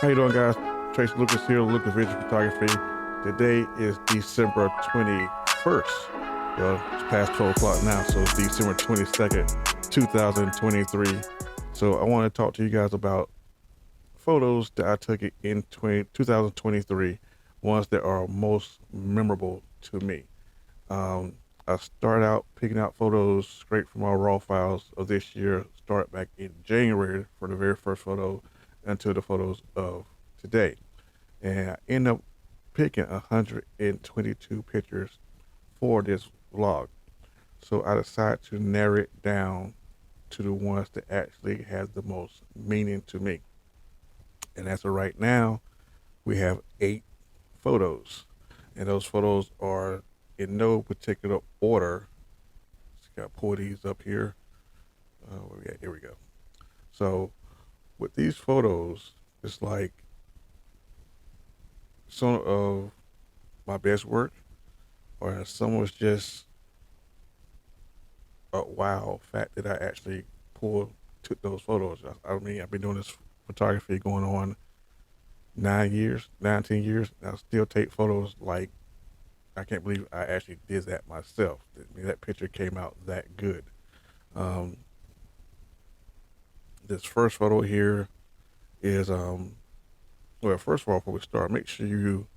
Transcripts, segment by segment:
How you doing, guys? Tracy Lucas here, Lucas Vision Photography. Today is December 21st. Well, it's past 12 o'clock now, so it's December 22nd, 2023. So I want to talk to you guys about photos that I took in 2023, ones that are most memorable to me. Um, I started out picking out photos straight from our raw files of this year, started back in January for the very first photo until the photos of today. And I ended up picking 122 pictures for this vlog. So I decided to narrow it down to the ones that actually have the most meaning to me. And as of right now, we have 8 photos. And those photos are in no particular order. Just got to pull these up here. Where we at? Here we go. So with these photos, it's like some of my best work, or some was just a wow fact that I actually took those photos. I mean, I've been doing this photography going on 9 years, 19 years. And I still take photos like I can't believe I actually did that myself. I mean, that picture came out that good. Um, this first photo here is well, first of all, before we start, make sure you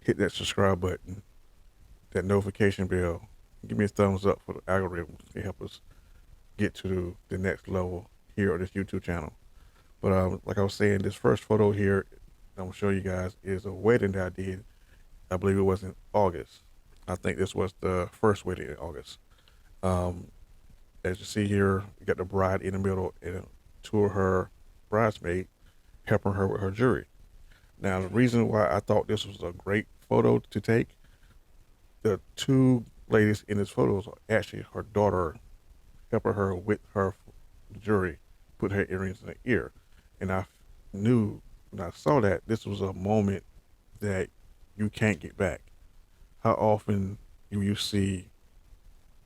hit that subscribe button, that notification bell. Give me a thumbs up for the algorithm to help us get to the next level here on this YouTube channel. But like I was saying, this first photo here I'm gonna show you guys is a wedding that I did. I believe it was in August. I think this was the first wedding in August. Um, as you see here, you got the bride in the middle and two of her bridesmaids helping her with her jewelry. Now, the reason why I thought this was a great photo to take, the two ladies in this photos are actually her daughter helping her with her jewelry, put her earrings in her ear. And I knew when I saw that this was a moment that you can't get back. How often do you see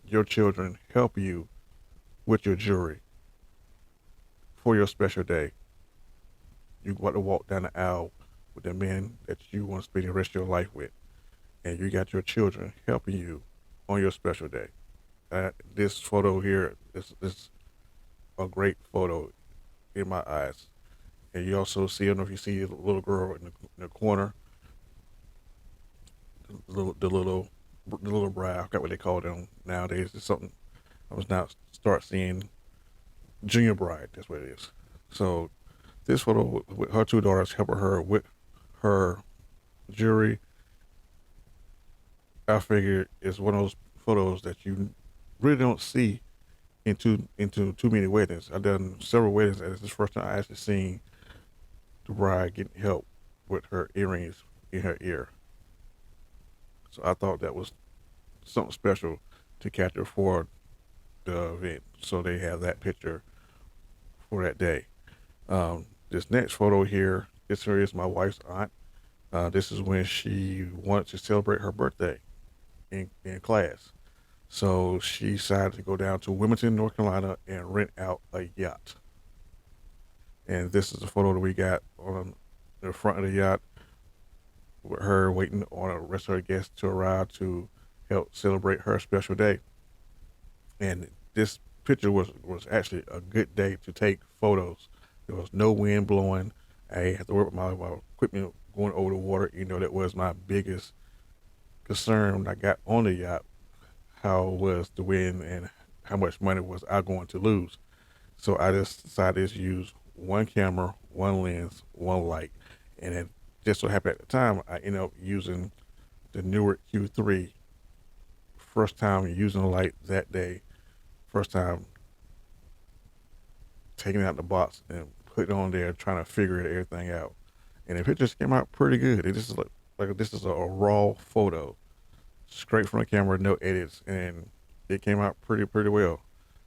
your children help you with your jewelry for your special day? You want to walk down the aisle with the man that you want to spend the rest of your life with, and you got your children helping you on your special day. This photo here is a great photo in my eyes. And you also see, I don't know if you see the little girl in the corner, the little bride. I forgot what they call them nowadays. It's something I was now start seeing junior bride. That's what it is. So this photo with her two daughters helping her with her jewelry, I figured is one of those photos that you really don't see into too many weddings. I've done several weddings, and it's the first time I actually seen the bride getting help with her earrings in her ear. So I thought that was something special to capture for the event. So they have that picture for that day. This next photo here, this here is my wife's aunt. This is when she wanted to celebrate her birthday in class. So she decided to go down to Wilmington, North Carolina and rent out a yacht. And this is the photo that we got on the front of the yacht with her waiting on the rest of her guests to arrive to help celebrate her special day. And this picture was actually a good day to take photos. There was no wind blowing. I had to work with my equipment going over the water. You know, that was my biggest concern when I got on the yacht. How was the wind and how much money was I going to lose? So I just decided to use one camera, one lens, one light, and it just so happened at the time I ended up using the newer Q3. First time using the light that day. First time taking it out the box and putting it on there, trying to figure everything out. And the pictures came out pretty good. It just is like this is a raw photo, straight from the camera, no edits, and it came out pretty well.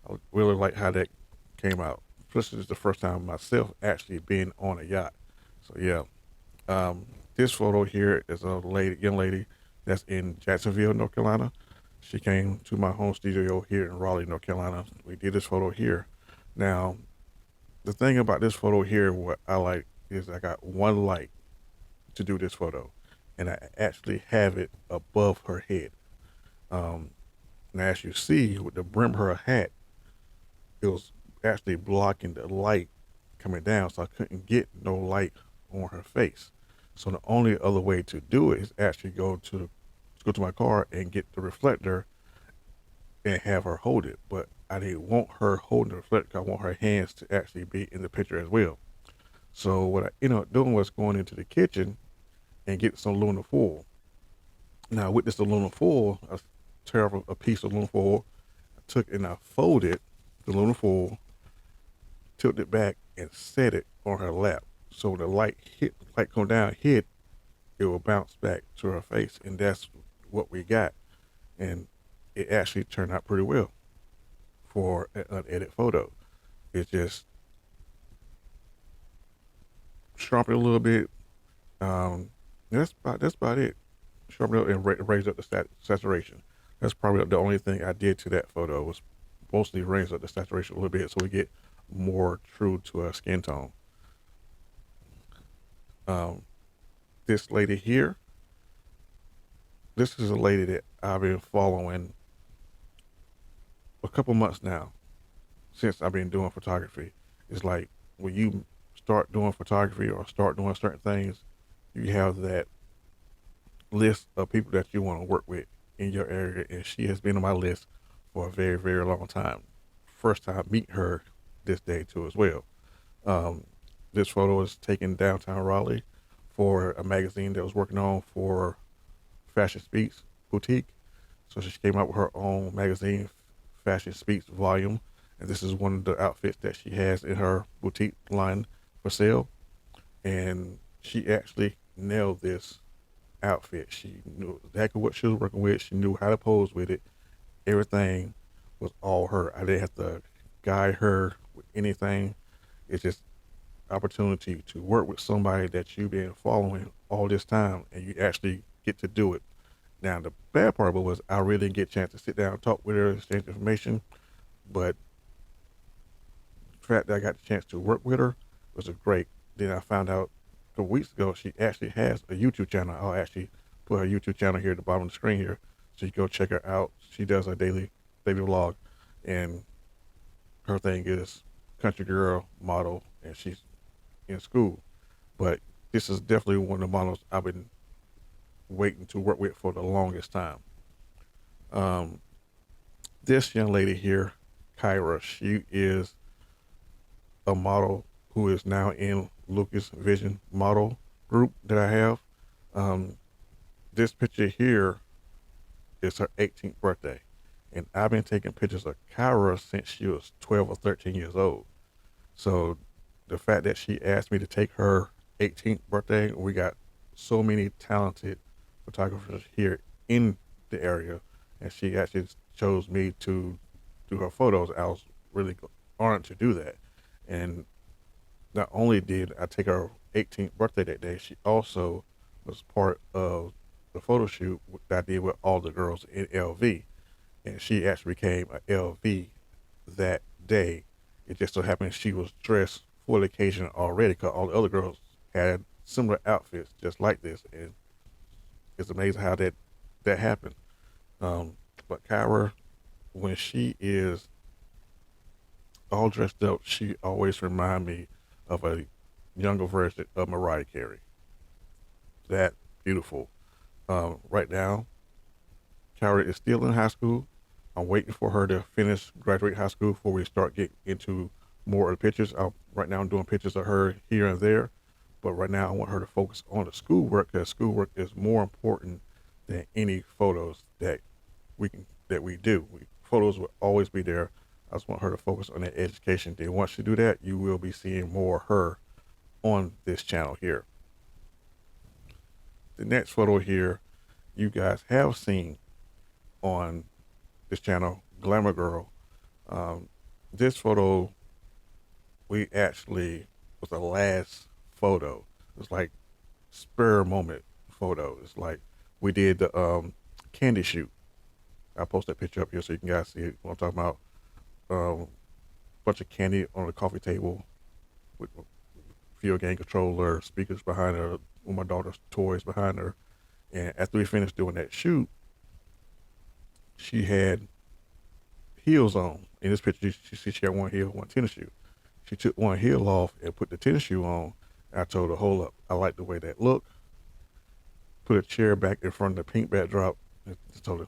I really like how that came out. Especially it's the first time myself actually being on a yacht. So yeah, this photo here is a young lady that's in Jacksonville, North Carolina. She came to my home studio here in Raleigh, North Carolina. We did this photo here. Now, the thing about this photo here, what I like is I got one light to do this photo, and I actually have it above her head. Um, and as you see, with the brim of her hat, it was actually blocking the light coming down, so I couldn't get no light on her face. So the only other way to do it is actually go to my car and get the reflector and have her hold it. But I didn't want her holding the reflector. I want her hands to actually be in the picture as well. So what I ended up doing was going into the kitchen and get some aluminum foil. Now with this aluminum foil, I tear up a piece of aluminum foil. I took and I folded the aluminum foil, tilted it back, and set it on her lap. So the light come down, hit, it will bounce back to her face, and that's what we got. And it actually turned out pretty well for an unedited photo. It just sharpened a little bit. Um, that's about it. Sharpen it and raise up the saturation. That's probably the only thing I did to that photo was mostly raise up the saturation a little bit so we get more true to our skin tone. Um, this lady here, this is a lady that I've been following a couple months now since I've been doing photography. It's like when you start doing photography or start doing certain things, you have that list of people that you want to work with in your area, and she has been on my list for a very, very long time. First time meet her this day too as well. Um, this photo is taken downtown Raleigh for a magazine that was working on for Fashion Speaks boutique. So she came out with her own magazine, Fashion Speaks volume, and this is one of the outfits that she has in her boutique line for sale. And she actually nailed this outfit. She knew exactly what she was working with. She knew how to pose with it. Everything was all her. I didn't have to guide her with anything. It's just opportunity to work with somebody that you've been following all this time, and you actually get to do it. Now the bad part of it was I really didn't get a chance to sit down and talk with her, exchange information, but the fact that I got the chance to work with her was a great. Then I found out a couple weeks ago she actually has a YouTube channel. I'll actually put her YouTube channel here at the bottom of the screen here, so you go check her out. She does a daily vlog, and her thing is country girl model, and she's in school. But this is definitely one of the models I've been waiting to work with for the longest time. Um, this young lady here, Kyra, she is a model who is now in Lucas Vision model group that I have. Um, this picture here is her 18th birthday, and I've been taking pictures of Kyra since she was 12 or 13 years old. So the fact that she asked me to take her 18th birthday, we got so many talented photographers here in the area, and she actually chose me to do her photos. I was really honored to do that. And not only did I take her 18th birthday that day, she also was part of the photo shoot that I did with all the girls in LV. And she actually became a LV that day. It just so happened she was dressed for the occasion already because all the other girls had similar outfits just like this. And it's amazing how that happened. But Kyra, when she is all dressed up, she always remind me of a younger version of Mariah Carey. That beautiful. Right now, Kyra is still in high school. I'm waiting for her to finish graduate high school before we start getting into more of the pictures. Right now I'm doing pictures of her here and there, but right now I want her to focus on the schoolwork because schoolwork is more important than any photos that we do. Photos will always be there. I just want her to focus on that education. Then once you do that, you will be seeing more of her on this channel here. The next photo here, you guys have seen on this channel, Glamour Girl. Um, this photo, we actually was the last photo. It's like spur moment photo. It's like we did the candy shoot. I'll post that picture up here so you can guys see what I'm talking about. Bunch of candy on the coffee table with field game controller, speakers behind her, one of my daughter's toys behind her. And after we finished doing that shoot, she had heels on. In this picture, she had one heel, one tennis shoe. She took one heel off and put the tennis shoe on. I told her, hold up, I like the way that looked. Put a chair back in front of the pink backdrop. And just told her,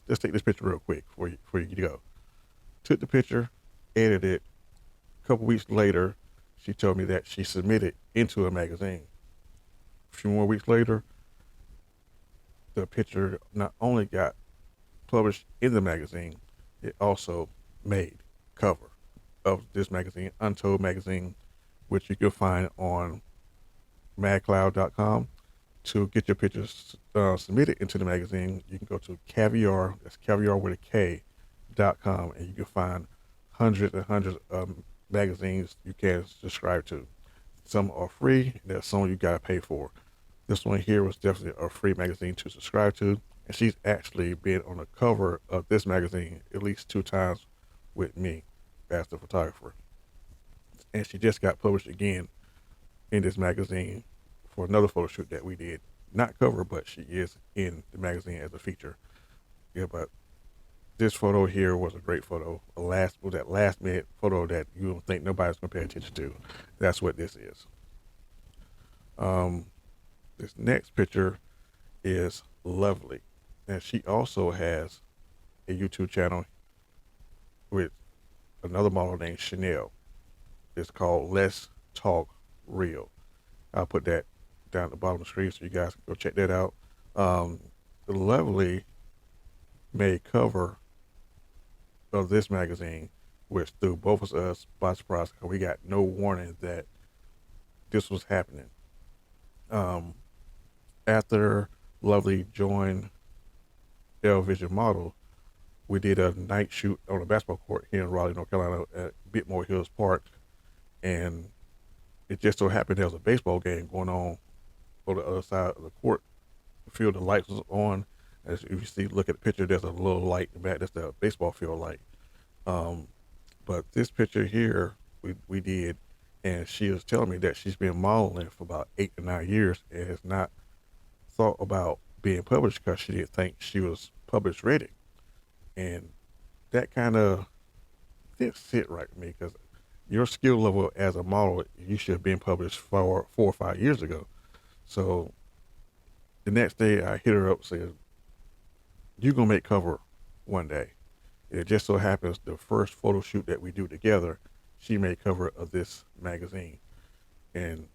let's take this picture real quick before you go. Took the picture, edited it. A couple weeks later, she told me that she submitted into a magazine. A few more weeks later, the picture not only got published in the magazine, it also made cover of this magazine, Untold magazine, which you can find on madcloud.com. To get your pictures submitted into the magazine, you can go to caviar, that's caviar with a K.com, and you can find hundreds and hundreds of magazines you can subscribe to. Some are free, and there's some you gotta pay for. This one here was definitely a free magazine to subscribe to, and she's actually been on the cover of this magazine at least 2 times with me as the photographer. And she just got published again in this magazine for another photo shoot that we did. Not cover, but she is in the magazine as a feature. Yeah, but this photo here was a great photo. That last minute photo that you don't think nobody's gonna pay attention to. That's what this is. Um, this next picture is lovely, and she also has a YouTube channel with another model named Chanel. It's called Let's Talk Real. I'll put that down at the bottom of the screen so you guys can go check that out. Um, the lovely made cover of this magazine, which threw both of us by surprise because we got no warning that this was happening. Um, After Lovely joined L Vision Model, we did a night shoot on a basketball court here in Raleigh, North Carolina at Bitmore Hills Park. And it just so happened there was a baseball game going on the other side of the court. The field, the lights was on. As you see, look at the picture, there's a little light in the back. That's the baseball field light. Um, but this picture here, we did, and she was telling me that she's been modeling for about 8 to 9 years and has not thought about being published because she didn't think she was published ready. And that kind of didn't sit right with me because your skill level as a model, you should have been published 4 or 5 years ago. So the next day I hit her up and said, you're going to make cover one day. And it just so happens the first photo shoot that we do together, she made cover of this magazine. And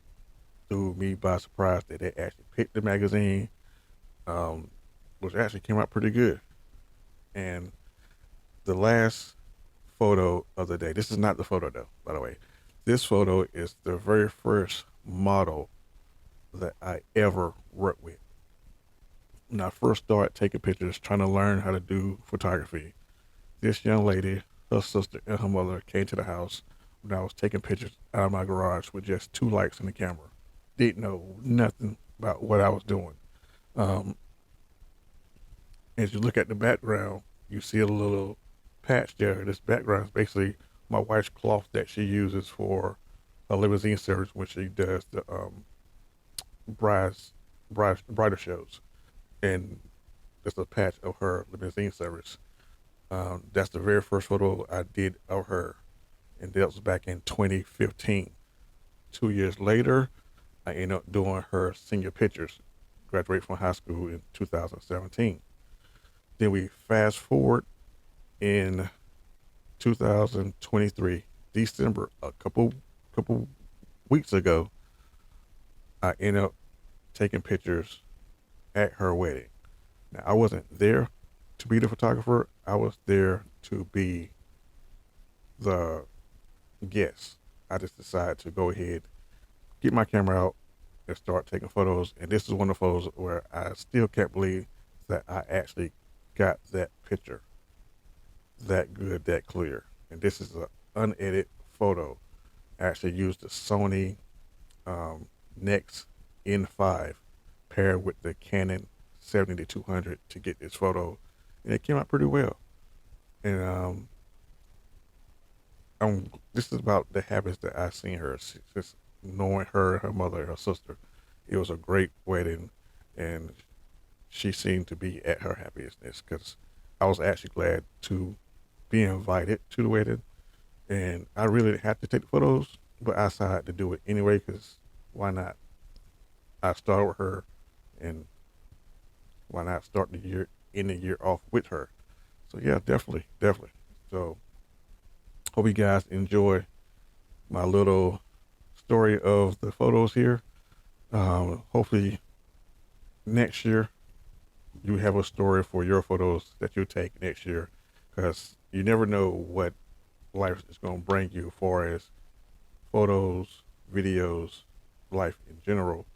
threw me by surprise that they actually picked the magazine, which actually came out pretty good. And the last photo of the day, this is not the photo though, by the way. This photo is the very first model that I ever worked with. When I first started taking pictures, trying to learn how to do photography, this young lady, her sister, and her mother came to the house when I was taking pictures out of my garage with just 2 lights in the camera. Didn't know nothing about what I was doing. Um, as you look at the background, you see a little patch there. This background is basically my wife's cloth that she uses for a limousine service when she does the brides, bridal shows. And that's a patch of her limousine service. That's the very first photo I did of her, and that was back in 2015. 2 years later, I ended up doing her senior pictures, graduated from high school in 2017. Then we fast forward in 2023, December, a couple weeks ago, I ended up taking pictures at her wedding. Now I wasn't there to be the photographer. I was there to be the guest. I just decided to go ahead, get my camera out, and start taking photos. And this is one of the photos where I still can't believe that I actually got that picture that good, that clear. And this is an unedited photo. I actually used the Sony Nex N5 paired with the Canon 70-200 to get this photo, and it came out pretty well. And this is about the habits that I've seen her since knowing her mother, her sister. It was a great wedding, and she seemed to be at her happiest because I was actually glad to be invited to the wedding, and I really didn't have to take the photos, but I decided to do it anyway because why not? I started with her, and why not start the year in the year off with her? So yeah, definitely, definitely. So hope you guys enjoy my little story of the photos here. Hopefully next year you have a story for your photos that you take next year, because you never know what life is going to bring you as far as photos, videos, life in general.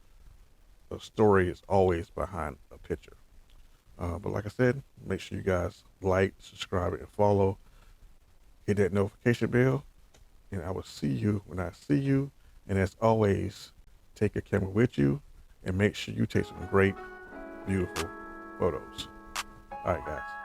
The story is always behind a picture. But like I said, make sure you guys like, subscribe, and follow. Hit that notification bell, and I will see you when I see you. And as always, take your camera with you and make sure you take some great, beautiful photos. All right, guys.